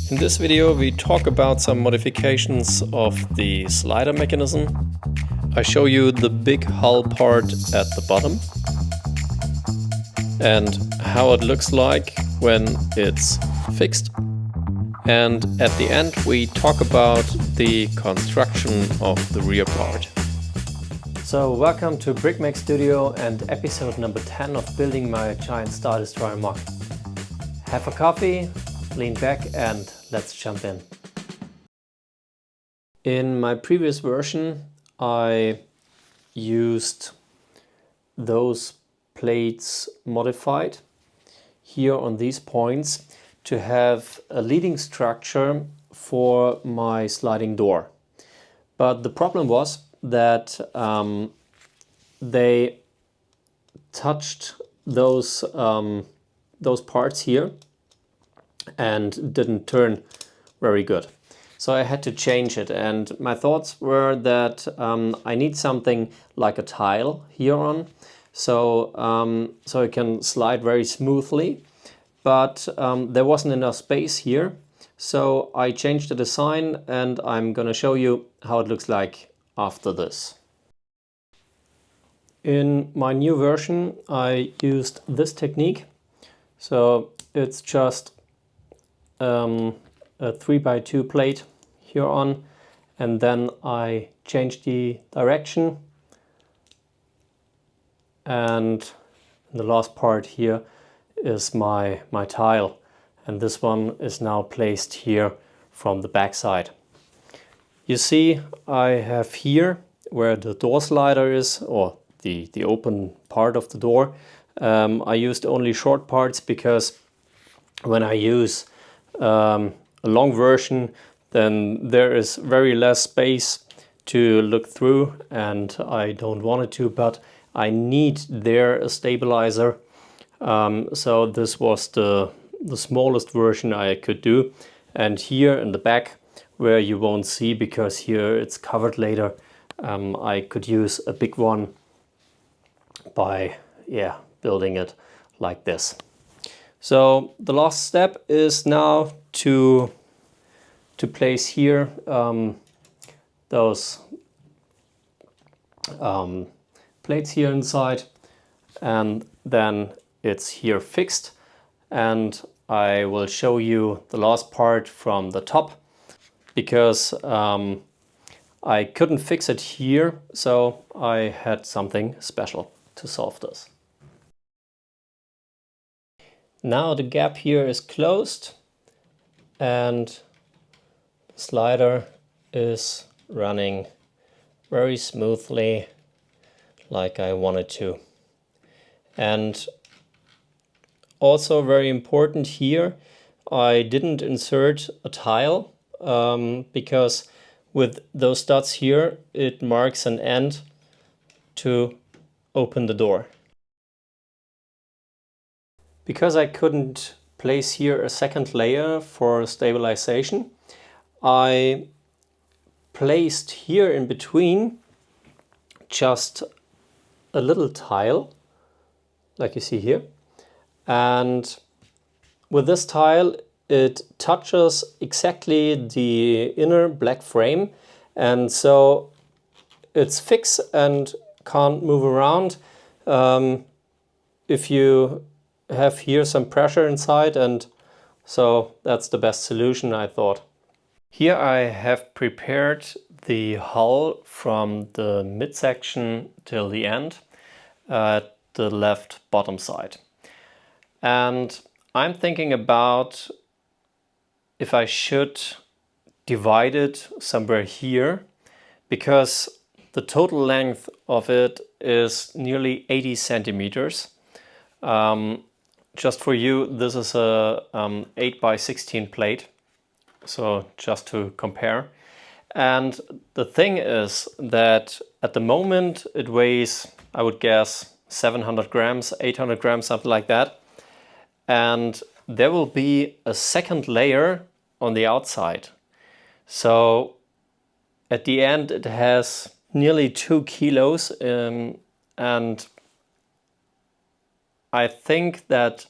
In this video we talk about some modifications of the slider mechanism. I show you the big hull part at the bottom and how it looks like when it's fixed. And at the end we talk about the construction of the rear part. So welcome to Brickmac Studio and episode number 10 of building my giant Star Destroyer MOC. Have a coffee, lean back and let's jump in. In my previous version I used those plates modified here on these points to have a leading structure for my sliding door. But the problem was that they touched those parts here and didn't turn very good. So I had to change it, and my thoughts were that I need something like a tile here on, so it can slide very smoothly, but there wasn't enough space here, so I changed the design and I'm gonna show you how it looks like after this. In my new version I used this technique, so it's just a 3x2 plate here on, and then I change the direction, and the last part here is my tile, and this one is now placed here from the back side. You see I have here where the door slider is, or the open part of the door. I used only short parts because when I use a long version then there is very less space to look through, and I don't want it to, but I need there a stabilizer. So this was the smallest version I could do, and here in the back where you won't see because here it's covered later, I could use a big one by building it like this. So the last step is now to place here those plates here inside, and then it's here fixed, and I will show you the last part from the top because I couldn't fix it here, so I had something special to solve this. Now the gap here is closed and the slider is running very smoothly like I wanted to. And also very important here, I didn't insert a tile because with those dots here it marks an end to open the door. Because I couldn't place here a second layer for stabilization, I placed here in between just a little tile, like you see here. And with this tile, it touches exactly the inner black frame, and so it's fixed and can't move around. If you have here some pressure inside, and so that's the best solution, I thought. Here I have prepared the hull from the midsection till the end at the left bottom side, and I'm thinking about if I should divide it somewhere here, because the total length of it is nearly 80 centimeters. Just for you, this is a 8x16 plate, so just to compare. And the thing is that at the moment it weighs, I would guess, 700 grams, 800 grams, something like that. And there will be a second layer on the outside. So at the end it has nearly 2 kilos, and I think that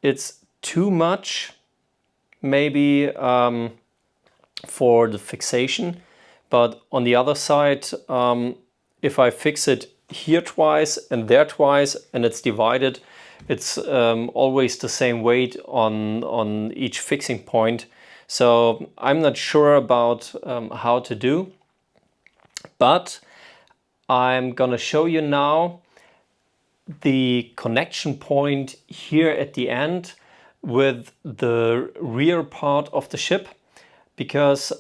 it's too much maybe for the fixation, but on the other side, if I fix it here twice and there twice and it's divided, it's always the same weight on each fixing point. So I'm not sure about how to do, but I'm gonna show you now the connection point here at the end with the rear part of the ship, because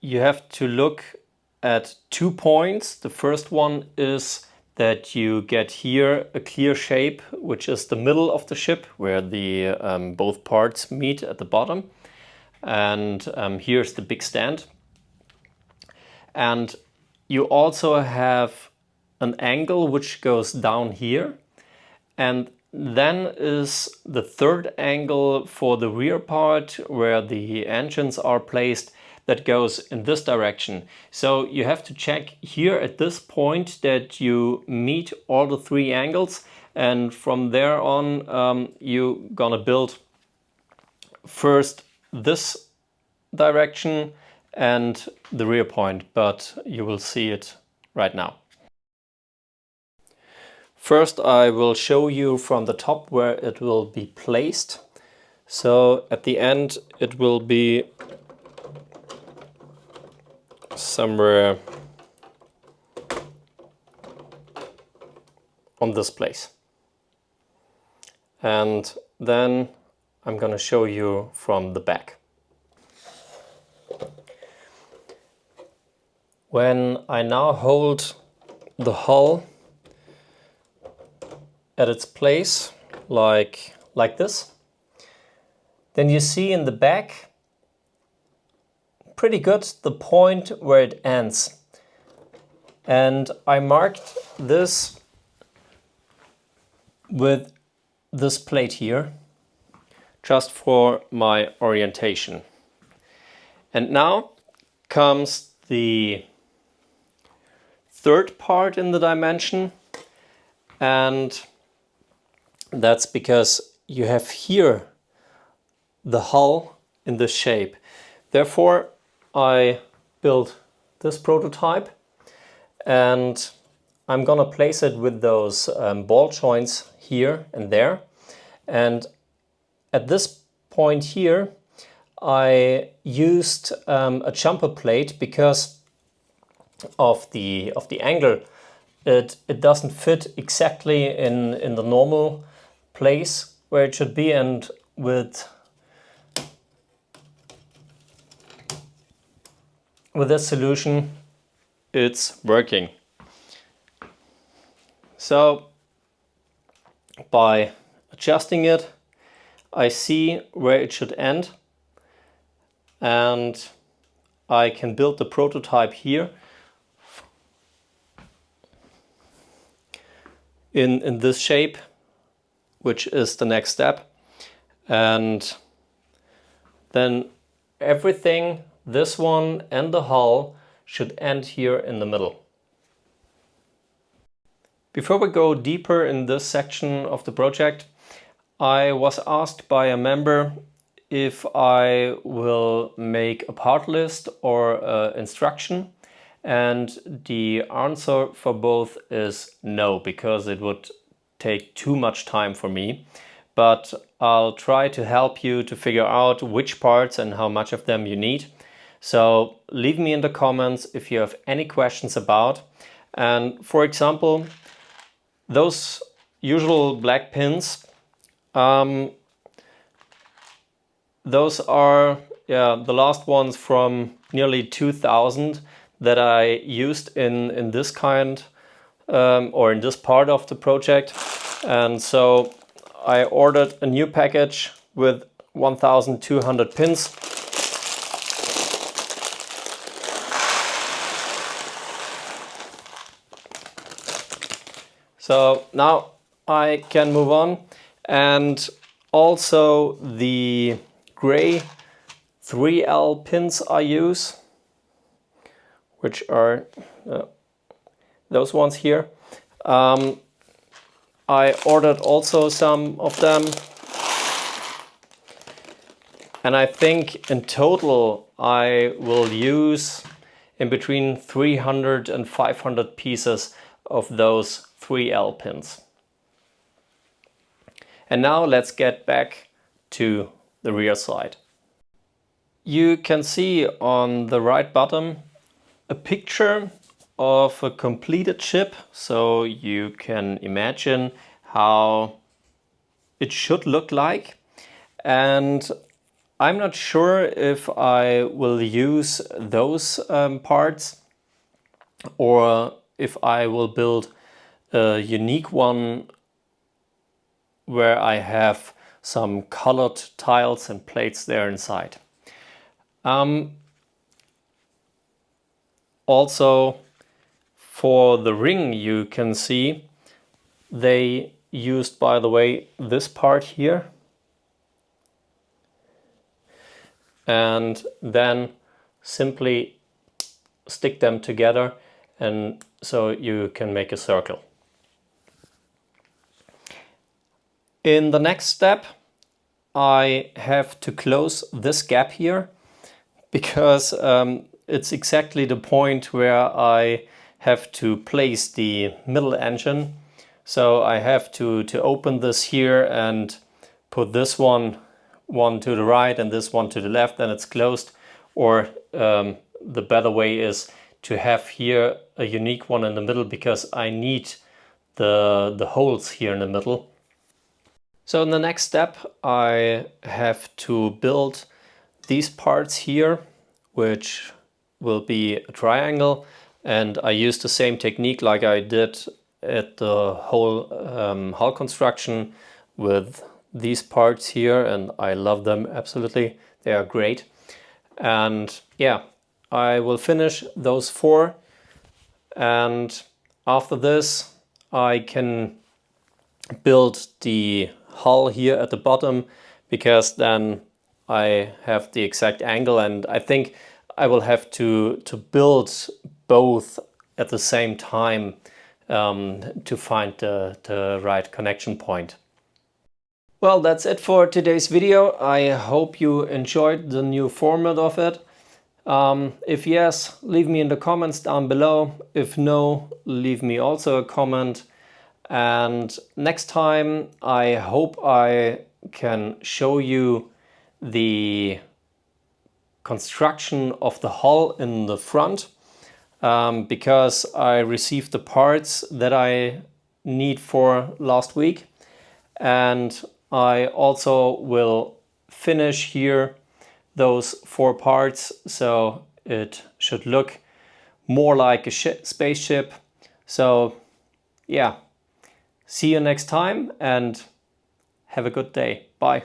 you have to look at 2 points. The first one is that you get here a clear shape, which is the middle of the ship where the both parts meet at the bottom, and here's the big stand. And you also have an angle which goes down here, and then is the third angle for the rear part where the engines are placed, that goes in this direction. So you have to check here at this point that you meet all the 3 angles, and from there on you're gonna build first this direction and the rear point, but you will see it right now. First I will show you from the top where it will be placed. So at the end it will be somewhere on this place. And then I'm gonna show you from the back. When I now hold the hull at its place, like this, then you see in the back pretty good the point where it ends. And I marked this with this plate here, just for my orientation. And now comes the third part in the dimension, and that's because you have here the hull in this shape. Therefore I built this prototype, and I'm gonna place it with those ball joints here and there. And at this point here I used a jumper plate because of the angle. It doesn't fit exactly in the normal place where it should be, and with this solution it's working. So by adjusting it I see where it should end, and I can build the prototype here in this shape, which is the next step. And then everything, this one and the hull, should end here in the middle. Before we go deeper in this section of the project, I was asked by a member if I will make a part list or instruction, and the answer for both is no, because it would take too much time for me. But I'll try to help you to figure out which parts and how much of them you need. So leave me in the comments if you have any questions about. And for example, those usual black pins, those are the last ones from nearly 2000 that I used in this kind or in this part of the project. And so I ordered a new package with 1200 pins. So now I can move on, and also the gray 3L pins I use, which are those ones here. I ordered also some of them. And I think in total I will use in between 300 and 500 pieces of those 3L pins. And now let's get back to the rear side. You can see on the right bottom a picture of a completed chip, so you can imagine how it should look like. And I'm not sure if I will use those parts or if I will build a unique one where I have some colored tiles and plates there inside. Also, for the ring, you can see they used, by the way, this part here, and then simply stick them together, and so you can make a circle. In the next step, I have to close this gap here because it's exactly the point where I have to place the middle engine. So I have to open this here and put this one to the right and this one to the left, and it's closed. Or the better way is to have here a unique one in the middle, because I need the holes here in the middle. So in the next step I have to build these parts here, which will be a triangle, and I use the same technique like I did at the whole hull construction with these parts here, and I love them absolutely. They are great. And yeah, I will finish those 4, and after this I can build the hull here at the bottom, because then I have the exact angle, and I think I will have to build both at the same time to find the right connection point. Well, that's it for today's video. I hope you enjoyed the new format of it. If yes, leave me in the comments down below. If no, leave me also a comment. And next time I hope I can show you the construction of the hull in the front, because I received the parts that I need for last week, and I also will finish here those 4 parts, so it should look more like a spaceship. So yeah, see you next time and have a good day. Bye.